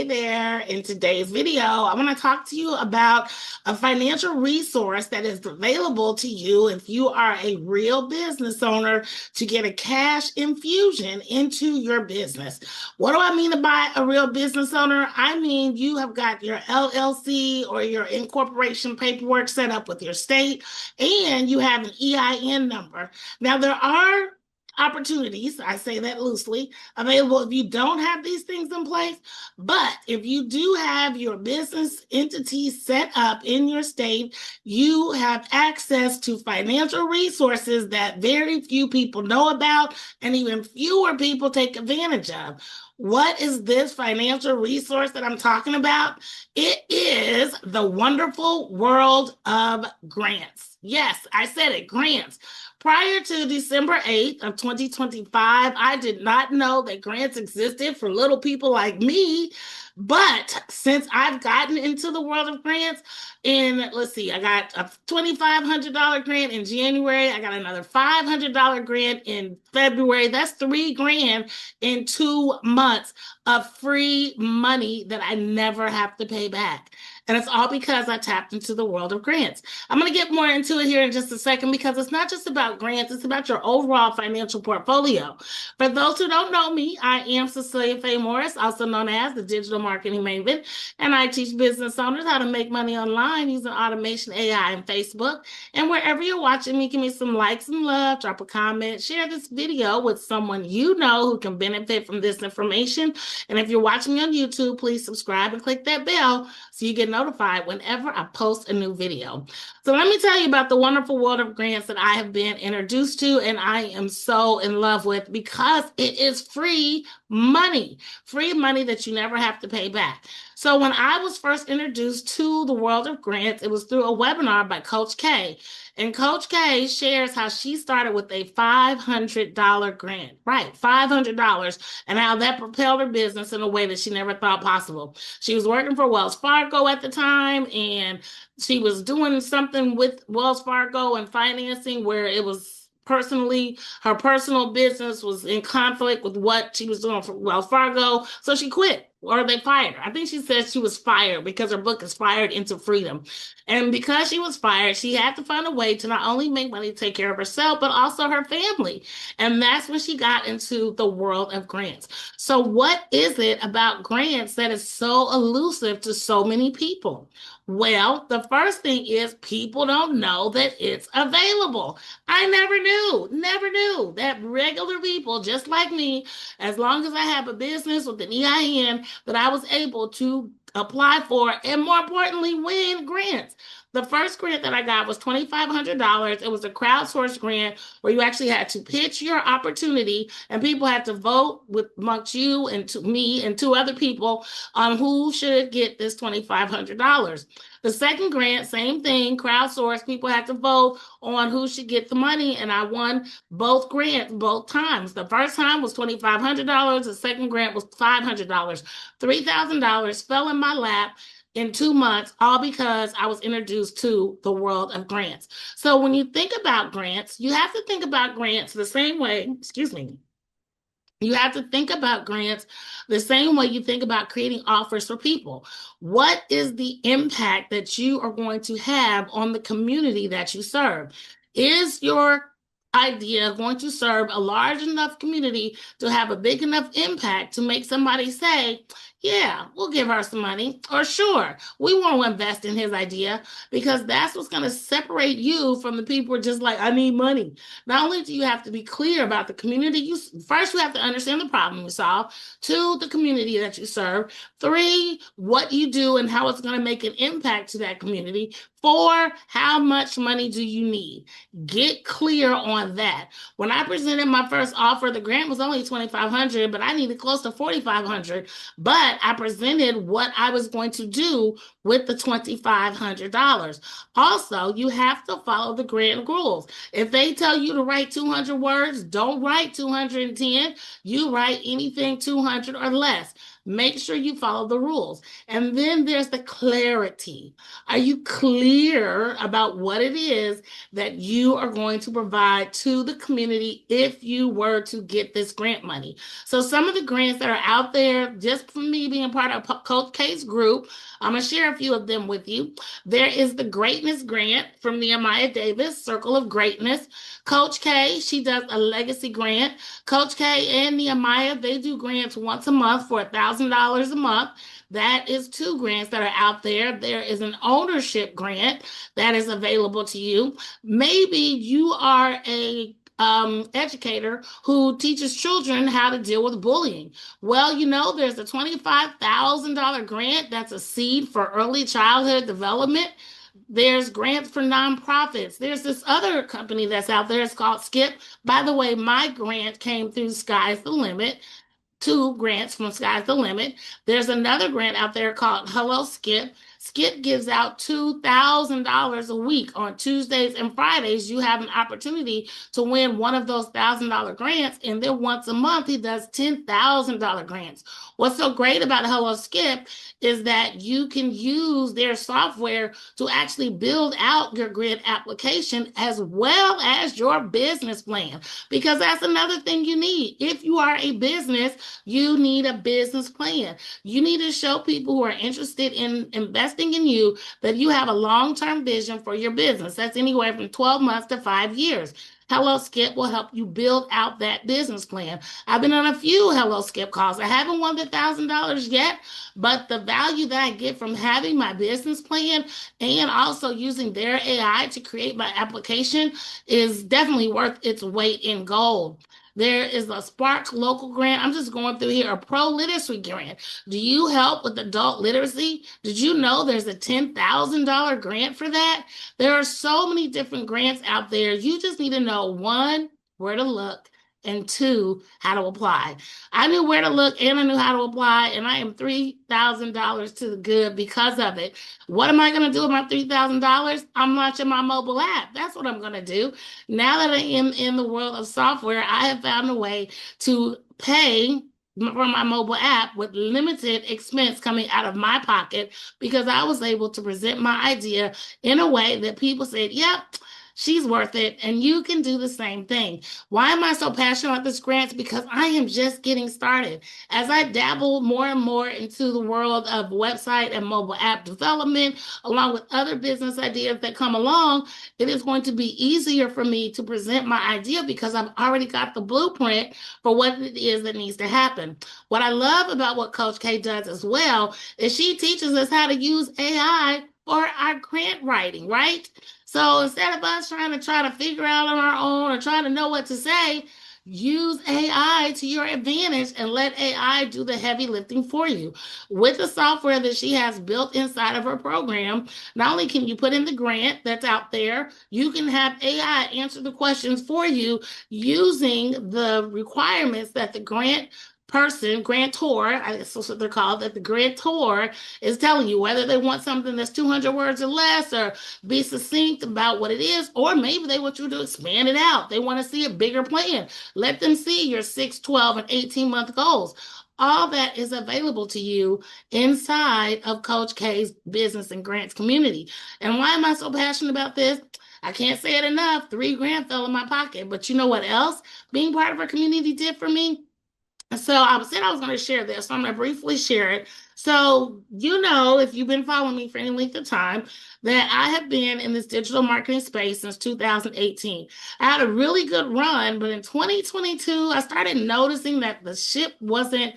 there. In today's video, I want to talk to you about a financial resource that is available to you if you are a real business owner to get a cash infusion into your business. What do I mean by a real business owner? I mean you have got your LLC or your incorporation paperwork set up with your state, and you have an EIN number. Now, there are opportunities, I say that loosely, available if you don't have these things in place. But if you do have your business entity set up in your state, you have access to financial resources that very few people know about and even fewer people take advantage of. What is this financial resource that I'm talking about? It is the wonderful world of grants. Yes, I said it, grants. Prior to December 8th of 2025, I did not know that grants existed for little people like me. But since I've gotten into the world of grants, I got a $2,500 grant in January. I got another $500 grant in February. That's $3,000 in 2 months of free money that I never have to pay back. And it's all because I tapped into the world of grants. I'm going to get more into it here in just a second because it's not just about grants, it's about your overall financial portfolio. For those who don't know me, I am Cecelia Faye Morris, also known as the Digital Marketing Maven, and I teach business owners how to make money online using automation, AI, and Facebook. And wherever you're watching me, give me some likes and love, drop a comment, share this video with someone you know who can benefit from this information. And if you're watching me on YouTube, please subscribe and click that bell so you get notified whenever I post a new video. So let me tell you about the wonderful world of grants that I have been introduced to and I am so in love with because it is free money that you never have to pay back. So when I was first introduced to the world of grants, it was through a webinar by Coach K. And Coach K shares how she started with a $500 grant, right? $500, and how that propelled her business in a way that she never thought possible. She was working for Wells Fargo at the time, and she was doing something with Wells Fargo and financing where it was her personal business was in conflict with what she was doing for Wells Fargo. So she quit, or they fired her. I think she said she was fired because her book is Fired into Freedom. And because she was fired, she had to find a way to not only make money to take care of herself, but also her family. And that's when she got into the world of grants. So what is it about grants that is so elusive to so many people? Well, the first thing is people don't know that it's available. I never knew that regular people just like me, as long as I have a business with an EIN, that I was able to apply for and more importantly, win grants. The first grant that I got was $2,500. It was a crowdsourced grant where you actually had to pitch your opportunity and people had to vote amongst you and me and two other people on who should get this $2,500. The second grant, same thing, crowdsourced. People had to vote on who should get the money, and I won both grants both times. The first time was $2,500. The second grant was $500. $3,000 fell in my lap in 2 months, all because I was introduced to the world of grants. So when you think about grants, you have to think about grants the same way, you have to think about grants the same way you think about creating offers for people. What is the impact that you are going to have on the community that you serve? Is your idea going to serve a large enough community to have a big enough impact to make somebody say, yeah, we'll give her some money, or sure, we want to invest in his idea, because that's what's going to separate you from the people who are just like, I need money. Not only do you have to be clear about the community, first you have to understand the problem you solve. 2, the community that you serve. 3, what you do and how it's going to make an impact to that community. 4, how much money do you need? Get clear on that. When I presented my first offer, the grant was only $2,500, but I needed close to $4,500. But I presented what I was going to do with the $2,500. Also, you have to follow the grant rules. If they tell you to write 200 words, don't write 210. You write anything 200 or less. Make sure you follow the rules. And then there's the clarity. Are you clear about what it is that you are going to provide to the community if you were to get this grant money? So some of the grants that are out there, just from me being part of Coach K's group, I'm going to share a few of them with you. There is the Greatness Grant from Nehemiah Davis, Circle of Greatness. Coach K, she does a legacy grant. Coach K and Nehemiah, they do grants once a month for $1,000 a month. That is 2 grants that are out there. There is an ownership grant that is available to you. Maybe you are a educator who teaches children how to deal with bullying. Well, there's a $25,000 grant that's a seed for early childhood development. There's grants for nonprofits. There's this other company that's out there. It's called Skip. By the way, my grant came through Sky's the Limit. 2 grants from Sky's the Limit. There's another grant out there called Hello Skip. Skip gives out $2,000 a week on Tuesdays and Fridays. You have an opportunity to win one of those $1,000 grants, and then once a month he does $10,000 grants. What's so great about Hello Skip is that you can use their software to actually build out your grant application as well as your business plan, because that's another thing you need. If you are a business, you need a business plan. You need to show people who are interested in investing in you that you have a long-term vision for your business. That's anywhere from 12 months to 5 years. Hello Skip will help you build out that business plan. I've been on a few Hello Skip calls. I haven't won the $1,000 yet, but the value that I get from having my business plan and also using their AI to create my application is definitely worth its weight in gold. There is a Spark local grant. I'm just going through here, a pro literacy grant. Do you help with adult literacy? Did you know there's a $10,000 grant for that? There are so many different grants out there. You just need to know, 1, where to look, and 2, how to apply. I knew where to look and I knew how to apply, and I am $3,000 to the good because of it. What am I going to do with my $3,000? I'm launching my mobile app. That's what I'm going to do. Now that I am in the world of software, I have found a way to pay for my mobile app with limited expense coming out of my pocket, because I was able to present my idea in a way that people said, yep, she's worth it, and you can do the same thing. Why am I so passionate about this grant? Because I am just getting started. As I dabble more and more into the world of website and mobile app development, along with other business ideas that come along, it is going to be easier for me to present my idea because I've already got the blueprint for what it is that needs to happen. What I love about what Coach K does as well is she teaches us how to use AI for our grant writing, right? So instead of us trying to figure out on our own or trying to know what to say, use AI to your advantage and let AI do the heavy lifting for you. With the software that she has built inside of her program, not only can you put in the grant that's out there, you can have AI answer the questions for you using the requirements that the grantor, that's what they're called, that the grantor is telling you, whether they want something that's 200 words or less, or be succinct about what it is, or maybe they want you to expand it out. They want to see a bigger plan. Let them see your 6, 12, and 18-month goals. All that is available to you inside of Coach K's business and grants community. And why am I so passionate about this? I can't say it enough. $3,000 fell in my pocket. But you know what else being part of our community did for me? So I said I was going to share this, so I'm going to briefly share it. So, if you've been following me for any length of time, that I have been in this digital marketing space since 2018. I had a really good run, but in 2022, I started noticing that the ship wasn't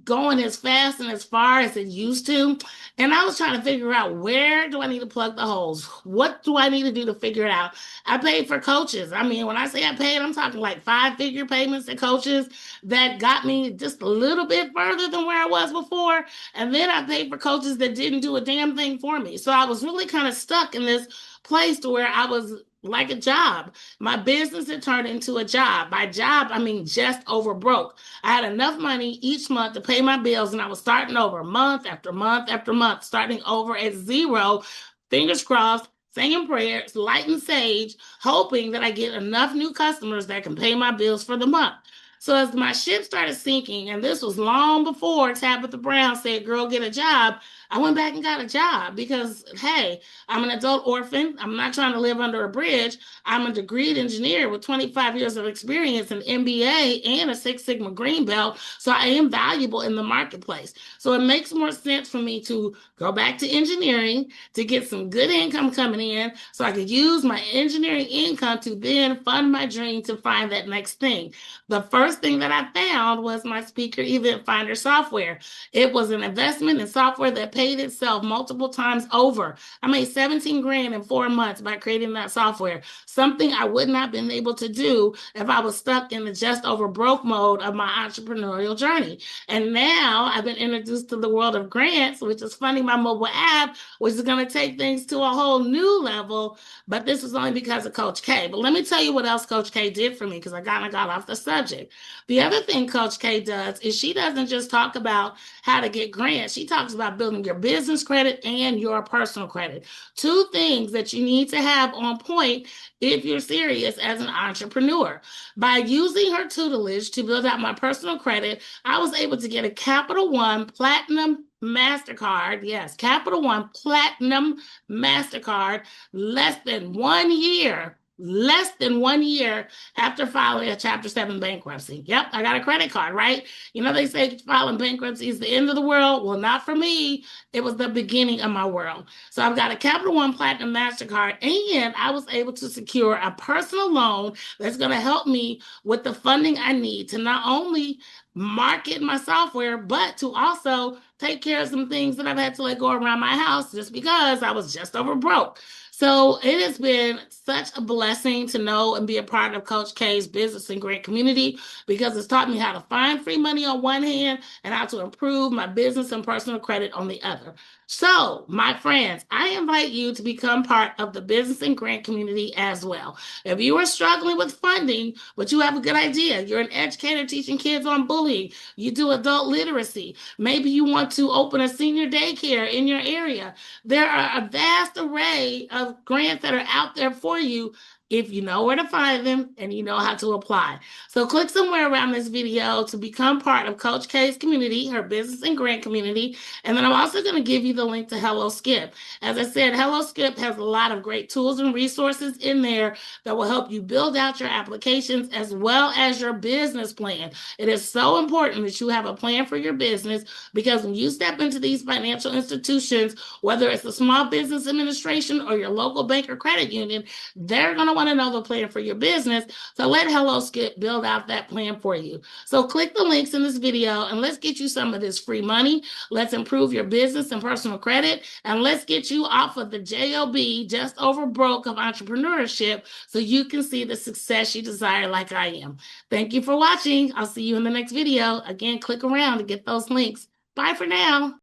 going as fast and as far as it used to. And I was trying to figure out, where do I need to plug the holes? What do I need to do to figure it out? I paid for coaches. I mean, when I say I paid, I'm talking like 5-figure payments to coaches that got me just a little bit further than where I was before. And then I paid for coaches that didn't do a damn thing for me. So I was really kind of stuck in this place to where I was like a job. My business had turned into a job. By job, I mean just over broke. I had enough money each month to pay my bills, and I was starting over month after month after month, starting over at zero, fingers crossed, saying prayers, lighting sage, hoping that I get enough new customers that can pay my bills for the month. So as my ship started sinking, and this was long before Tabitha Brown said, "Girl, get a job," I went back and got a job because, hey, I'm an adult orphan. I'm not trying to live under a bridge. I'm a degreed engineer with 25 years of experience, an MBA, and a Six Sigma green belt. So I am valuable in the marketplace. So it makes more sense for me to go back to engineering to get some good income coming in so I could use my engineering income to then fund my dream to find that next thing. The first thing that I found was my Speaker Event Finder software. It was an investment in software that paid itself multiple times over. I made 17 grand in 4 months by creating that software, something I would not have been able to do if I was stuck in the just over broke mode of my entrepreneurial journey. And now I've been introduced to the world of grants, which is funding my mobile app, which is going to take things to a whole new level. But this was only because of Coach K. But let me tell you what else Coach K did for me, because I kind of got off the subject. The other thing Coach K does is she doesn't just talk about how to get grants. She talks about building your business credit and your personal credit. Two things that you need to have on point if you're serious as an entrepreneur. By using her tutelage to build out my personal credit, I was able to get a Capital One Platinum MasterCard. Yes, Capital One Platinum MasterCard less than 1 year after filing a Chapter 7 bankruptcy. Yep, I got a credit card, right? You know, they say filing bankruptcy is the end of the world. Well, not for me. It was the beginning of my world. So I've got a Capital One Platinum MasterCard, and I was able to secure a personal loan that's going to help me with the funding I need to not only market my software, but to also take care of some things that I've had to let go around my house just because I was just over broke. So it has been such a blessing to know and be a part of Coach K's business and grant community, because it's taught me how to find free money on one hand and how to improve my business and personal credit on the other. So, my friends, I invite you to become part of the business and grant community as well. If you are struggling with funding, but you have a good idea, you're an educator teaching kids on bullying, you do adult literacy, maybe you want to open a senior daycare in your area, there are a vast array of grants that are out there for you if you know where to find them and you know how to apply. So click somewhere around this video to become part of Coach K's community, her business and grant community. And then I'm also going to give you the link to Hello Skip. As I said, Hello Skip has a lot of great tools and resources in there that will help you build out your applications as well as your business plan. It is so important that you have a plan for your business, because when you step into these financial institutions, whether it's the Small Business Administration or your local bank or credit union, they're going to want to know the plan for your business. So let Hello Skip build out that plan for you. So click the links in this video and let's get you some of this free money. Let's improve your business and personal credit, and let's get you off of the JOB, just over broke, of entrepreneurship, so you can see the success you desire like I am. Thank you for watching. I'll see you in the next video. Again, click around to get those links. Bye for now.